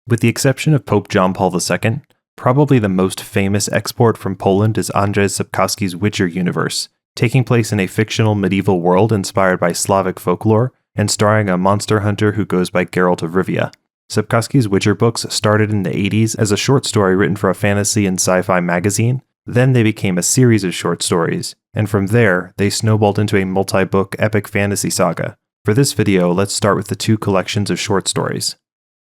With the exception of Pope John Paul II, probably the most famous export from Poland is Andrzej Sapkowski's Witcher universe, taking place in a fictional medieval world inspired by Slavic folklore and starring a monster hunter who goes by Geralt of Rivia. Sapkowski's Witcher books started in the 80s as a short story written for a fantasy and sci-fi magazine. Then they became a series of short stories, and from there, they snowballed into a multi-book epic fantasy saga. For this video, let's start with the two collections of short stories.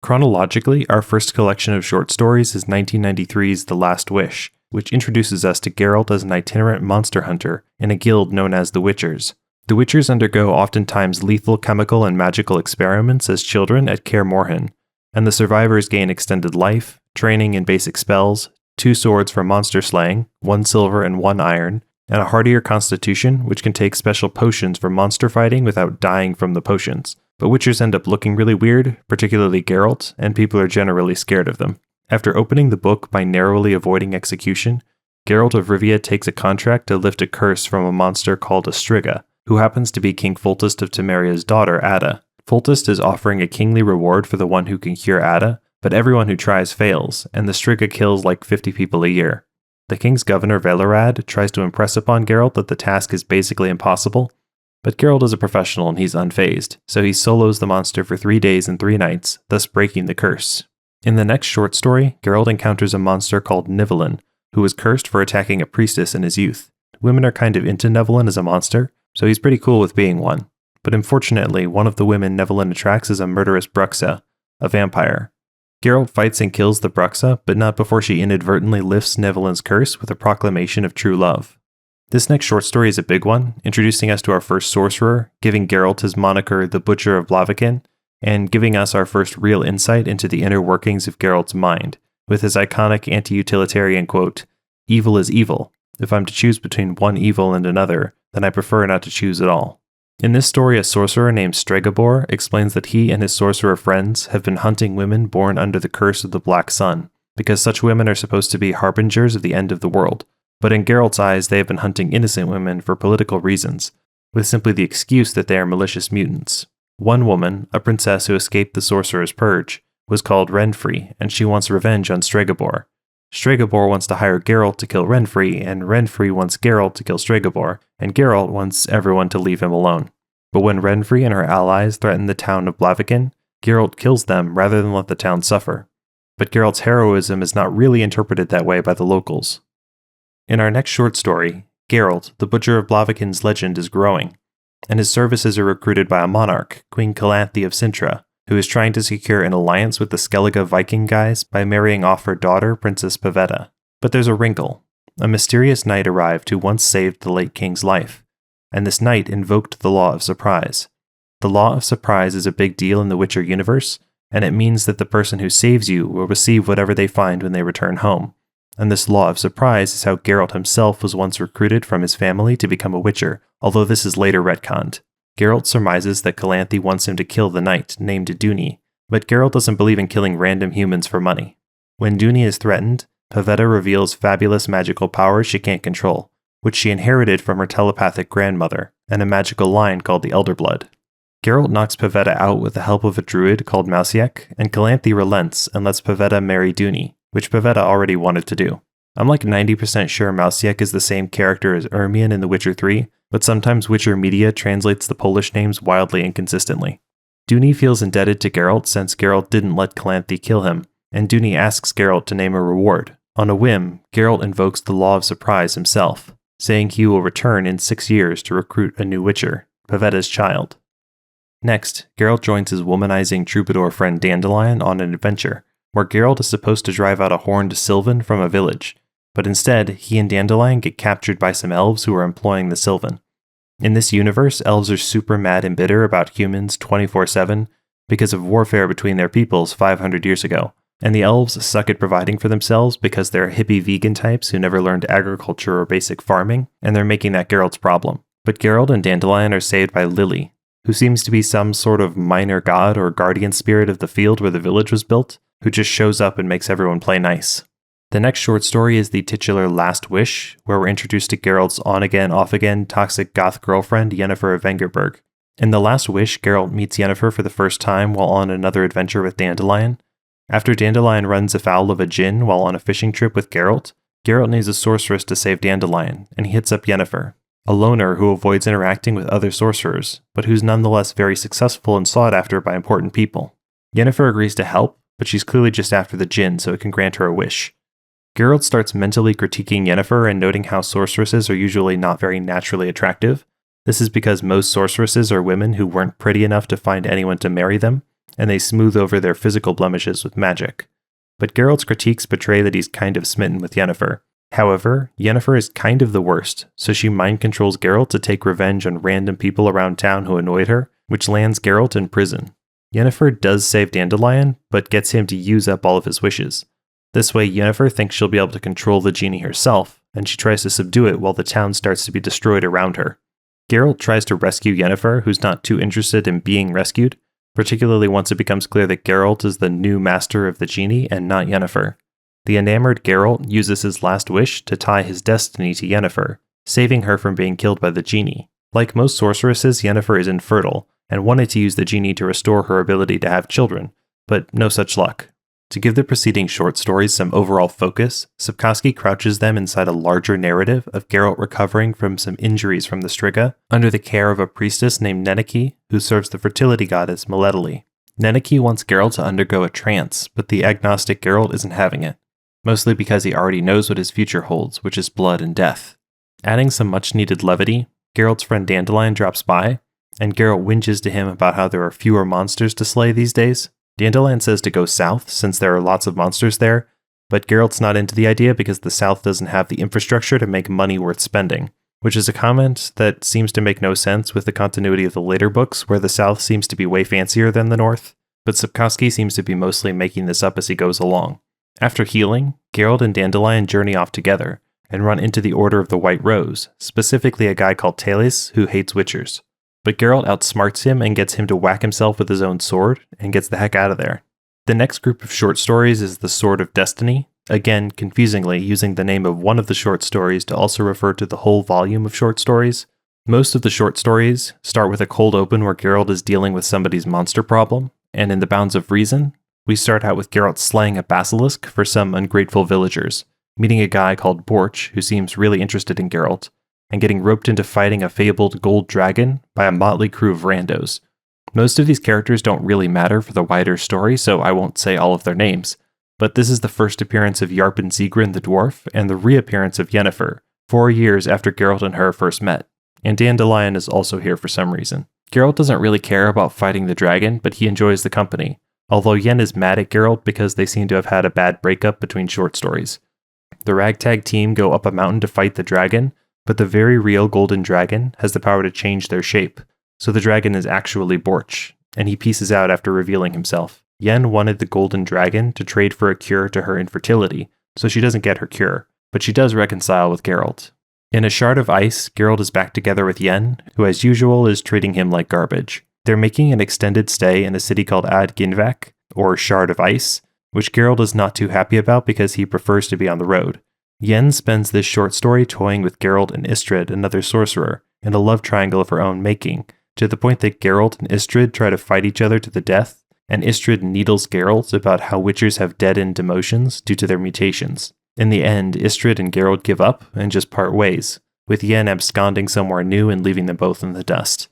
Chronologically, our first collection of short stories is 1993's The Last Wish, which introduces us to Geralt as an itinerant monster hunter in a guild known as the Witchers. The Witchers undergo oftentimes lethal chemical and magical experiments as children at Kaer Morhen, and the survivors gain extended life, training in basic spells, 2 swords for monster slaying, 1 silver and 1 iron, and a hardier constitution which can take special potions for monster fighting without dying from the potions. But Witchers end up looking really weird, particularly Geralt, and people are generally scared of them. After opening the book by narrowly avoiding execution, Geralt of Rivia takes a contract to lift a curse from a monster called a Striga, who happens to be King Foltest of Temeria's daughter, Ada. Foltest is offering a kingly reward for the one who can cure Ada, but everyone who tries fails, and the Striga kills like 50 people a year. The king's governor, Velerad, tries to impress upon Geralt that the task is basically impossible, but Geralt is a professional and he's unfazed, so he solos the monster for 3 days and 3 nights, thus breaking the curse. In the next short story, Geralt encounters a monster called Nivellen, who was cursed for attacking a priestess in his youth. Women are kind of into Nivellen as a monster, so he's pretty cool with being one. But unfortunately, one of the women Nivellen attracts is a murderous Bruxa, a vampire. Geralt fights and kills the Bruxa, but not before she inadvertently lifts Nivellen's curse with a proclamation of true love. This next short story is a big one, introducing us to our first sorcerer, giving Geralt his moniker the Butcher of Blaviken, and giving us our first real insight into the inner workings of Geralt's mind, with his iconic anti-utilitarian quote, "Evil is evil. If I'm to choose between one evil and another, then I prefer not to choose at all." In this story, a sorcerer named Stregobor explains that he and his sorcerer friends have been hunting women born under the curse of the Black Sun, because such women are supposed to be harbingers of the end of the world. But in Geralt's eyes, they have been hunting innocent women for political reasons, with simply the excuse that they are malicious mutants. One woman, a princess who escaped the sorcerer's purge, was called Renfri, and she wants revenge on Stregobor. Stregobor wants to hire Geralt to kill Renfri, and Renfri wants Geralt to kill Stregobor, and Geralt wants everyone to leave him alone. But when Renfri and her allies threaten the town of Blaviken, Geralt kills them rather than let the town suffer. But Geralt's heroism is not really interpreted that way by the locals. In our next short story, Geralt, the Butcher of Blaviken's legend is growing, and his services are recruited by a monarch, Queen Calanthe of Sintra, who is trying to secure an alliance with the Skellige Viking guys by marrying off her daughter, Princess Pavetta. But there's a wrinkle. A mysterious knight arrived who once saved the late king's life, and this knight invoked the Law of Surprise. The Law of Surprise is a big deal in the Witcher universe, and it means that the person who saves you will receive whatever they find when they return home. And this Law of Surprise is how Geralt himself was once recruited from his family to become a Witcher, although this is later retconned. Geralt surmises that Calanthe wants him to kill the knight, named Duny, but Geralt doesn't believe in killing random humans for money. When Duny is threatened, Pavetta reveals fabulous magical powers she can't control, which she inherited from her telepathic grandmother, and a magical line called the Elder Blood. Geralt knocks Pavetta out with the help of a druid called Mausiek, and Calanthe relents and lets Pavetta marry Duny, which Pavetta already wanted to do. I'm like 90% sure Mausiek is the same character as Ermion in The Witcher 3, but sometimes Witcher media translates the Polish names wildly inconsistently. Duny feels indebted to Geralt since Geralt didn't let Calanthe kill him, and Duny asks Geralt to name a reward. On a whim, Geralt invokes the Law of Surprise himself, saying he will return in 6 years to recruit a new Witcher, Pavetta's child. Next, Geralt joins his womanizing troubadour friend Dandelion on an adventure, where Geralt is supposed to drive out a horned Sylvan from a village, but instead, he and Dandelion get captured by some elves who are employing the Sylvan. In this universe, elves are super mad and bitter about humans 24/7 because of warfare between their peoples 500 years ago, and the elves suck at providing for themselves because they're hippie vegan types who never learned agriculture or basic farming, and they're making that Geralt's problem. But Geralt and Dandelion are saved by Lily, who seems to be some sort of minor god or guardian spirit of the field where the village was built, who just shows up and makes everyone play nice. The next short story is the titular Last Wish, where we're introduced to Geralt's on-again, off-again toxic goth girlfriend, Yennefer of Vengerberg. In The Last Wish, Geralt meets Yennefer for the first time while on another adventure with Dandelion, After Dandelion runs afoul of a djinn while on a fishing trip with Geralt, Geralt needs a sorceress to save Dandelion, and he hits up Yennefer, a loner who avoids interacting with other sorcerers, but who's nonetheless very successful and sought after by important people. Yennefer agrees to help, but she's clearly just after the djinn so it can grant her a wish. Geralt starts mentally critiquing Yennefer and noting how sorceresses are usually not very naturally attractive. This is because most sorceresses are women who weren't pretty enough to find anyone to marry them, and they smooth over their physical blemishes with magic. But Geralt's critiques betray that he's kind of smitten with Yennefer. However, Yennefer is kind of the worst, so she mind controls Geralt to take revenge on random people around town who annoyed her, which lands Geralt in prison. Yennefer does save Dandelion, but gets him to use up all of his wishes. This way, Yennefer thinks she'll be able to control the genie herself, and she tries to subdue it while the town starts to be destroyed around her. Geralt tries to rescue Yennefer, who's not too interested in being rescued, particularly once it becomes clear that Geralt is the new master of the genie and not Yennefer. The enamored Geralt uses his last wish to tie his destiny to Yennefer, saving her from being killed by the genie. Like most sorceresses, Yennefer is infertile, and wanted to use the genie to restore her ability to have children, but no such luck. To give the preceding short stories some overall focus, Sapkowski crouches them inside a larger narrative of Geralt recovering from some injuries from the Striga under the care of a priestess named Neniki, who serves the fertility goddess Meletali. Neniki wants Geralt to undergo a trance, but the agnostic Geralt isn't having it, mostly because he already knows what his future holds, which is blood and death. Adding some much-needed levity, Geralt's friend Dandelion drops by, and Geralt whinges to him about how there are fewer monsters to slay these days. Dandelion says to go south since there are lots of monsters there, but Geralt's not into the idea because the south doesn't have the infrastructure to make money worth spending, which is a comment that seems to make no sense with the continuity of the later books where the south seems to be way fancier than the north, but Sapkowski seems to be mostly making this up as he goes along. After healing, Geralt and Dandelion journey off together and run into the Order of the White Rose, specifically a guy called Talis who hates witchers. But Geralt outsmarts him and gets him to whack himself with his own sword, and gets the heck out of there. The next group of short stories is The Sword of Destiny, again confusingly using the name of one of the short stories to also refer to the whole volume of short stories. Most of the short stories start with a cold open where Geralt is dealing with somebody's monster problem, and in the bounds of reason, we start out with Geralt slaying a basilisk for some ungrateful villagers, meeting a guy called Borch who seems really interested in Geralt, and getting roped into fighting a fabled gold dragon by a motley crew of randos. Most of these characters don't really matter for the wider story, so I won't say all of their names, but this is the first appearance of Yarpen Sigrin the dwarf, and the reappearance of Yennefer, 4 years after Geralt and her first met. And Dandelion is also here for some reason. Geralt doesn't really care about fighting the dragon, but he enjoys the company, although Yen is mad at Geralt because they seem to have had a bad breakup between short stories. The ragtag team go up a mountain to fight the dragon, but the very real golden dragon has the power to change their shape, so the dragon is actually Borch, and he pieces out after revealing himself. Yen wanted the golden dragon to trade for a cure to her infertility, so she doesn't get her cure, but she does reconcile with Geralt. In a shard of ice, Geralt is back together with Yen, who as usual is treating him like garbage. They're making an extended stay in a city called Ad Ginvak, or Shard of Ice, which Geralt is not too happy about because he prefers to be on the road. Yen spends this short story toying with Geralt and Istrid, another sorcerer, in a love triangle of her own making, to the point that Geralt and Istrid try to fight each other to the death, and Istrid needles Geralt about how witchers have dead-end emotions due to their mutations. In the end, Istrid and Geralt give up and just part ways, with Yen absconding somewhere new and leaving them both in the dust.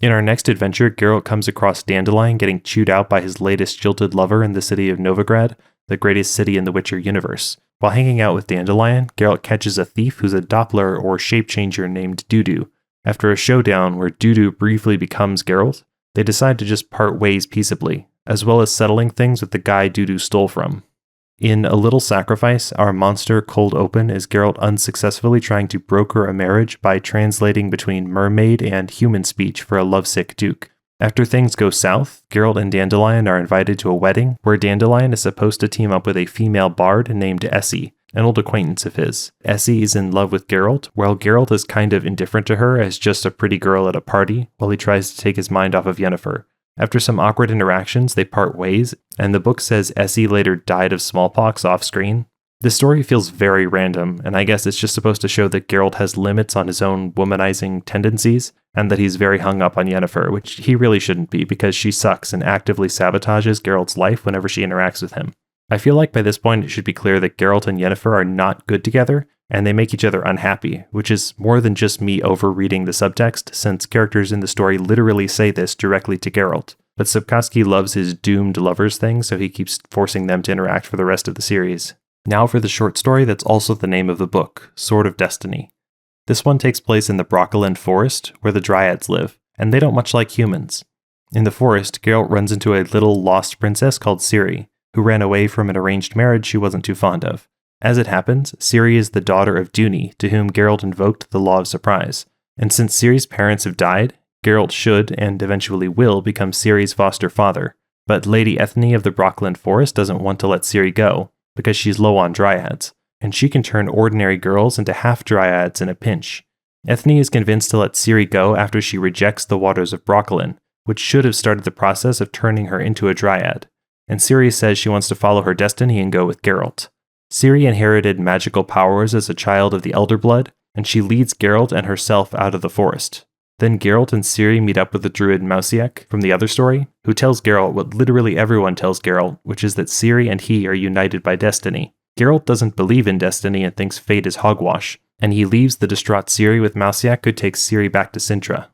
In our next adventure, Geralt comes across Dandelion getting chewed out by his latest jilted lover in the city of Novigrad, the greatest city in the Witcher universe. While hanging out with Dandelion, Geralt catches a thief who's a Doppler or shape-changer named Dudu. After a showdown where Dudu briefly becomes Geralt, they decide to just part ways peaceably, as well as settling things with the guy Dudu stole from. In A Little Sacrifice, our monster cold open is Geralt unsuccessfully trying to broker a marriage by translating between mermaid and human speech for a lovesick duke. After things go south, Geralt and Dandelion are invited to a wedding where Dandelion is supposed to team up with a female bard named Essie, an old acquaintance of his. Essie is in love with Geralt, while Geralt is kind of indifferent to her as just a pretty girl at a party, while he tries to take his mind off of Yennefer. After some awkward interactions, they part ways, and the book says Essie later died of smallpox off-screen. The story feels very random, and I guess it's just supposed to show that Geralt has limits on his own womanizing tendencies, and that he's very hung up on Yennefer, which he really shouldn't be because she sucks and actively sabotages Geralt's life whenever she interacts with him. I feel like by this point it should be clear that Geralt and Yennefer are not good together, and they make each other unhappy, which is more than just me overreading the subtext, since characters in the story literally say this directly to Geralt. But Sapkowski loves his doomed lovers thing, so he keeps forcing them to interact for the rest of the series. Now for the short story that's also the name of the book, Sword of Destiny. This one takes place in the Broccoland Forest, where the Dryads live, and they don't much like humans. In the forest, Geralt runs into a little lost princess called Ciri, who ran away from an arranged marriage she wasn't too fond of. As it happens, Ciri is the daughter of Duny, to whom Geralt invoked the Law of Surprise. And since Ciri's parents have died, Geralt should, and eventually will, become Ciri's foster father. But Lady Ethne of the Broccoland Forest doesn't want to let Ciri go, because she's low on Dryads, and she can turn ordinary girls into half-Dryads in a pinch. Ethne is convinced to let Ciri go after she rejects the waters of Broccoland, which should have started the process of turning her into a Dryad. And Ciri says she wants to follow her destiny and go with Geralt. Ciri inherited magical powers as a child of the Elder Blood, and she leads Geralt and herself out of the forest. Then Geralt and Ciri meet up with the druid Mousiek from the other story, who tells Geralt what literally everyone tells Geralt, which is that Ciri and he are united by destiny. Geralt doesn't believe in destiny and thinks fate is hogwash, and he leaves the distraught Ciri with Mousiek, who takes Ciri back to Sintra.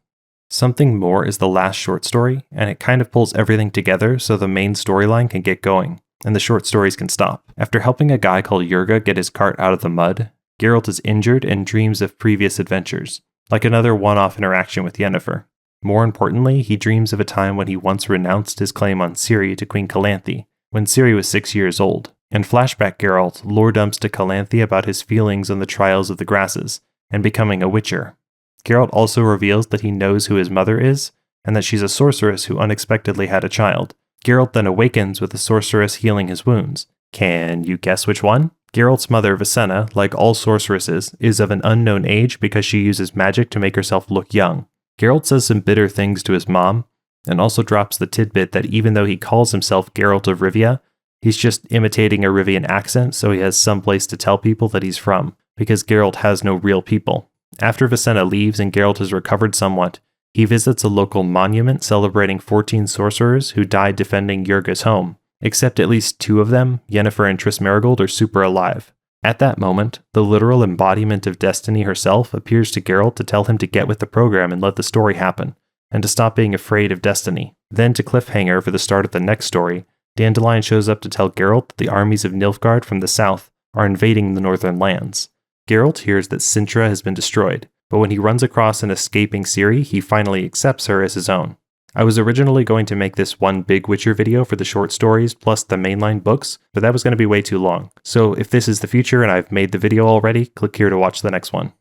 Something More is the last short story, and it kind of pulls everything together so the main storyline can get going, and the short stories can stop. After helping a guy called Yurga get his cart out of the mud, Geralt is injured and dreams of previous adventures, like another one-off interaction with Yennefer. More importantly, he dreams of a time when he once renounced his claim on Ciri to Queen Calanthe, when Ciri was 6 years old. And flashback Geralt lore dumps to Calanthe about his feelings on the trials of the grasses, and becoming a witcher. Geralt also reveals that he knows who his mother is, and that she's a sorceress who unexpectedly had a child. Geralt then awakens with the sorceress healing his wounds. Can you guess which one? Geralt's mother, Vicenna, like all sorceresses, is of an unknown age because she uses magic to make herself look young. Geralt says some bitter things to his mom, and also drops the tidbit that even though he calls himself Geralt of Rivia, he's just imitating a Rivian accent so he has some place to tell people that he's from, because Geralt has no real people. After Vicenna leaves and Geralt has recovered somewhat, he visits a local monument celebrating 14 sorcerers who died defending Yurga's home. Except at least 2 of them, Yennefer and Triss Merigold, are super alive. At that moment, the literal embodiment of Destiny herself appears to Geralt to tell him to get with the program and let the story happen, and to stop being afraid of Destiny. Then to cliffhanger for the start of the next story, Dandelion shows up to tell Geralt that the armies of Nilfgaard from the south are invading the northern lands. Geralt hears that Sintra has been destroyed, but when he runs across an escaping Ciri, he finally accepts her as his own. I was originally going to make this one big Witcher video for the short stories plus the mainline books, but that was going to be way too long. So if this is the future and I've made the video already, click here to watch the next one.